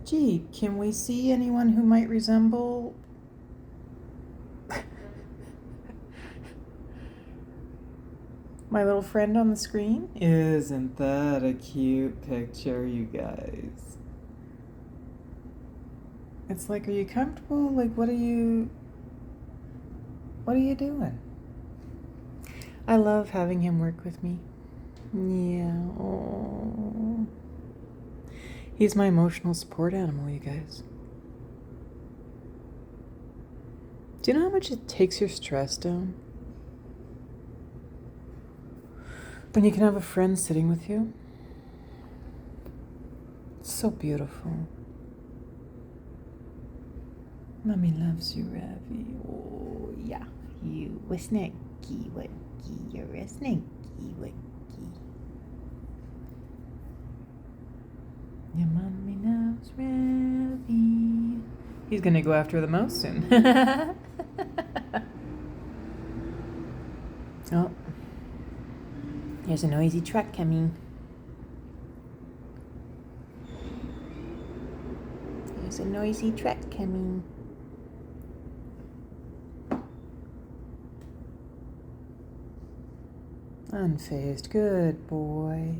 Gee, can we see anyone who might resemble... my little friend on the screen? Isn't that a cute picture, you guys? It's like, are you comfortable? Like, what are you doing? I love having him work with me. Yeah. Oh. He's my emotional support animal, you guys. Do you know how much it takes your stress down? When you can have a friend sitting with you? It's so beautiful. Mommy loves you, Ravi. Oh, yeah. You a snacky wacky. You're a snacky wacky. Your mommy loves Ravi. He's gonna go after the mouse soon. Oh. There's a noisy truck coming. There's a noisy truck coming. Unfazed. Good boy.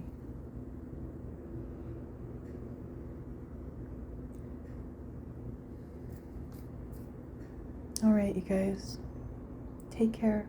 All right, you guys. Take care.